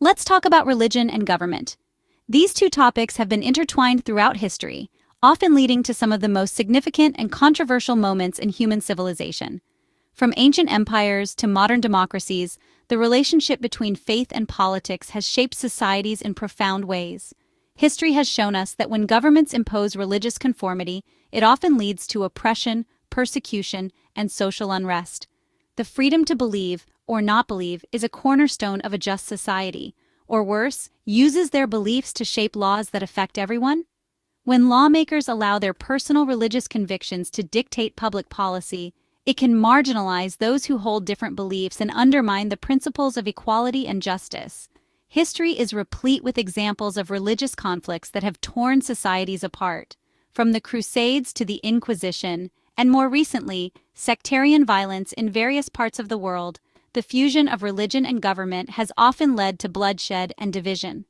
Let's talk about religion and government. These two topics have been intertwined throughout history, often leading to some of the most significant and controversial moments in human civilization. From ancient empires to modern democracies, the relationship between faith and politics has shaped societies in profound ways. History has shown us that when governments impose religious conformity, it often leads to oppression, persecution, and social unrest. The freedom to believe or not believe is a cornerstone of a just society, or worse, uses their beliefs to shape laws that affect everyone. When lawmakers allow their personal religious convictions to dictate public policy, it can marginalize those who hold different beliefs and undermine the principles of equality and justice. History is replete with examples of religious conflicts that have torn societies apart, from the Crusades to the Inquisition, and more recently, sectarian violence in various parts of the world. The fusion of religion and government has often led to bloodshed and division.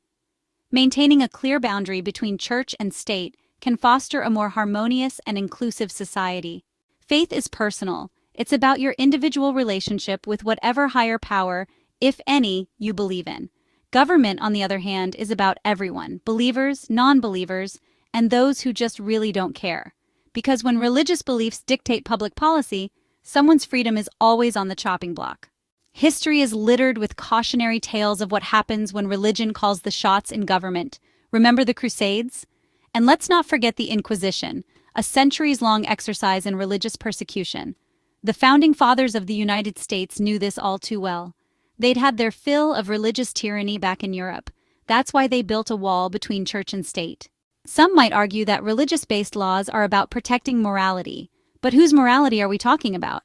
Maintaining a clear boundary between church and state can foster a more harmonious and inclusive society. Faith is personal. It's about your individual relationship with whatever higher power, if any, you believe in. Government, on the other hand, is about everyone, believers, non-believers, and those who just really don't care. Because when religious beliefs dictate public policy, someone's freedom is always on the chopping block. History is littered with cautionary tales of what happens when religion calls the shots in government. Remember the Crusades? And let's not forget the Inquisition, a centuries-long exercise in religious persecution. The founding fathers of the United States knew this all too well. They'd had their fill of religious tyranny back in Europe. That's why they built a wall between church and state. Some might argue that religious-based laws are about protecting morality. But whose morality are we talking about?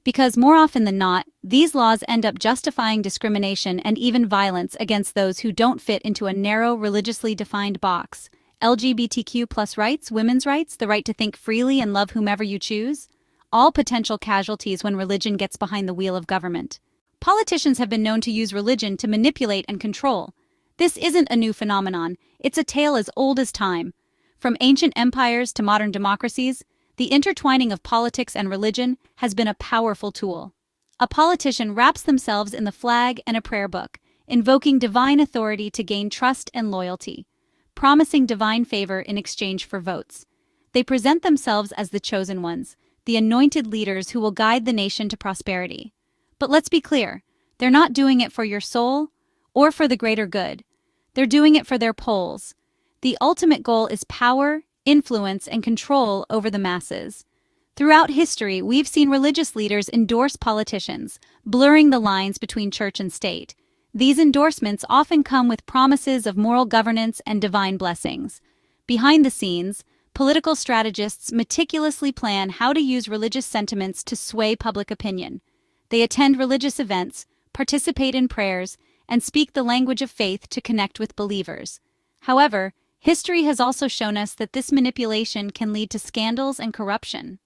Because more often than not, these laws end up justifying discrimination and even violence against those who don't fit into a narrow, religiously defined box. LGBTQ+ rights, women's rights, the right to think freely and love whomever you choose, all potential casualties when religion gets behind the wheel of government. Politicians have been known to use religion to manipulate and control. This isn't a new phenomenon, it's a tale as old as time. From ancient empires to modern democracies, the intertwining of politics and religion has been a powerful tool. A politician wraps themselves in the flag and a prayer book, invoking divine authority to gain trust and loyalty, promising divine favor in exchange for votes. They present themselves as the chosen ones, the anointed leaders who will guide the nation to prosperity. But let's be clear, they're not doing it for your soul or for the greater good. They're doing it for their polls. The ultimate goal is power, influence, and control over the masses. Throughout history, we've seen religious leaders endorse politicians, blurring the lines between church and state. These endorsements often come with promises of moral governance and divine blessings. Behind the scenes, political strategists meticulously plan how to use religious sentiments to sway public opinion. They attend religious events, participate in prayers, and speak the language of faith to connect with believers. However, history has also shown us that this manipulation can lead to scandals and corruption.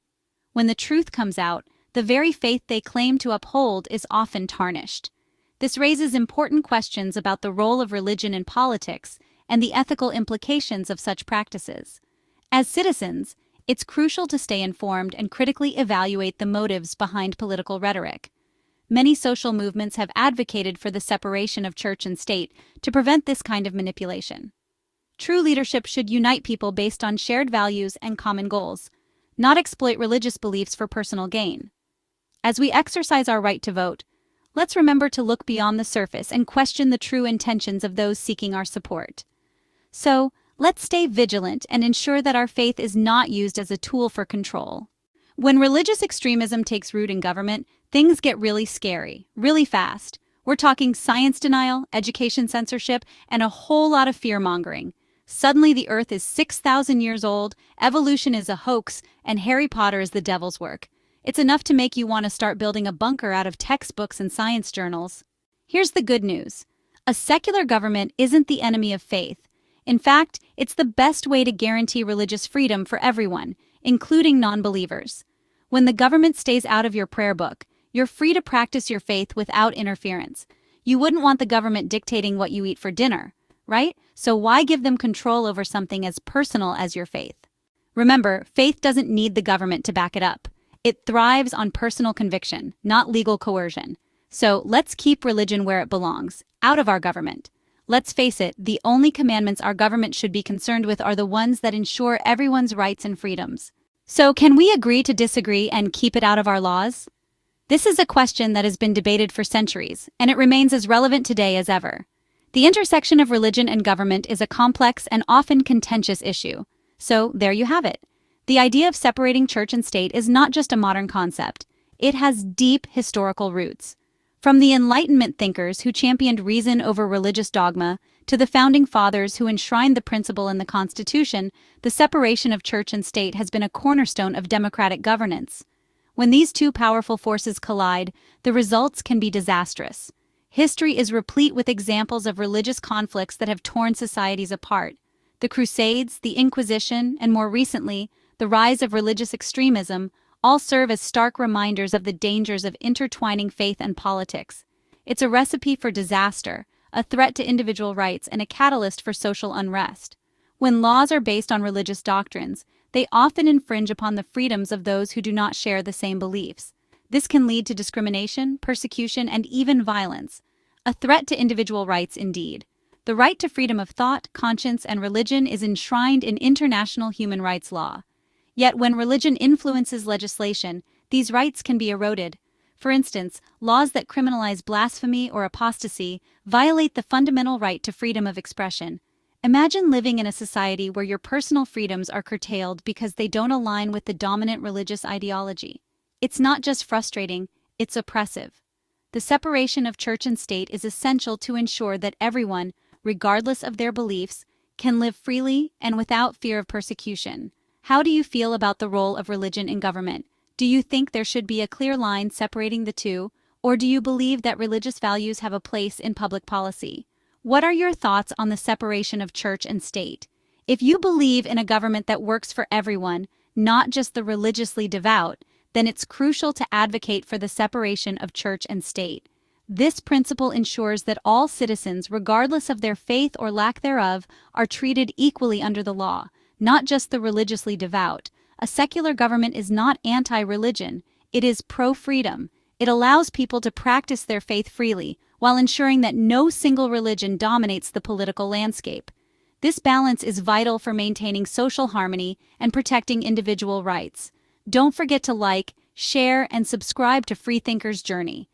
When the truth comes out, the very faith they claim to uphold is often tarnished. This raises important questions about the role of religion in politics and the ethical implications of such practices. As citizens, it's crucial to stay informed and critically evaluate the motives behind political rhetoric. Many social movements have advocated for the separation of church and state to prevent this kind of manipulation. True leadership should unite people based on shared values and common goals, not exploit religious beliefs for personal gain. As we exercise our right to vote, let's remember to look beyond the surface and question the true intentions of those seeking our support. So, let's stay vigilant and ensure that our faith is not used as a tool for control. When religious extremism takes root in government, things get really scary, really fast. We're talking science denial, education censorship, and a whole lot of fear-mongering. Suddenly the Earth is 6,000 years old, evolution is a hoax, and Harry Potter is the devil's work. It's enough to make you want to start building a bunker out of textbooks and science journals. Here's the good news. A secular government isn't the enemy of faith. In fact, it's the best way to guarantee religious freedom for everyone, including non-believers. When the government stays out of your prayer book, you're free to practice your faith without interference. You wouldn't want the government dictating what you eat for dinner, right? So why give them control over something as personal as your faith? Remember, faith doesn't need the government to back it up. It thrives on personal conviction, not legal coercion. So let's keep religion where it belongs, out of our government. Let's face it, the only commandments our government should be concerned with are the ones that ensure everyone's rights and freedoms. So, can we agree to disagree and keep it out of our laws? This is a question that has been debated for centuries, and it remains as relevant today as ever. The intersection of religion and government is a complex and often contentious issue. So, there you have it. The idea of separating church and state is not just a modern concept. It has deep historical roots. From the Enlightenment thinkers who championed reason over religious dogma, to the founding fathers who enshrined the principle in the Constitution, the separation of church and state has been a cornerstone of democratic governance. When these two powerful forces collide, the results can be disastrous. History is replete with examples of religious conflicts that have torn societies apart. The Crusades, the Inquisition, and more recently, the rise of religious extremism all serve as stark reminders of the dangers of intertwining faith and politics. It's a recipe for disaster, a threat to individual rights, and a catalyst for social unrest. When laws are based on religious doctrines, they often infringe upon the freedoms of those who do not share the same beliefs. This can lead to discrimination, persecution, and even violence. A threat to individual rights indeed. The right to freedom of thought, conscience, and religion is enshrined in international human rights law. Yet when religion influences legislation, these rights can be eroded. For instance, laws that criminalize blasphemy or apostasy violate the fundamental right to freedom of expression. Imagine living in a society where your personal freedoms are curtailed because they don't align with the dominant religious ideology. It's not just frustrating, it's oppressive. The separation of church and state is essential to ensure that everyone, regardless of their beliefs, can live freely and without fear of persecution. How do you feel about the role of religion in government? Do you think there should be a clear line separating the two, or do you believe that religious values have a place in public policy? What are your thoughts on the separation of church and state? If you believe in a government that works for everyone, not just the religiously devout, then it's crucial to advocate for the separation of church and state. This principle ensures that all citizens, regardless of their faith or lack thereof, are treated equally under the law, not just the religiously devout. A secular government is not anti-religion, it is pro-freedom. It allows people to practice their faith freely, while ensuring that no single religion dominates the political landscape. This balance is vital for maintaining social harmony and protecting individual rights. Don't forget to like, share, and subscribe to Freethinker's Journey.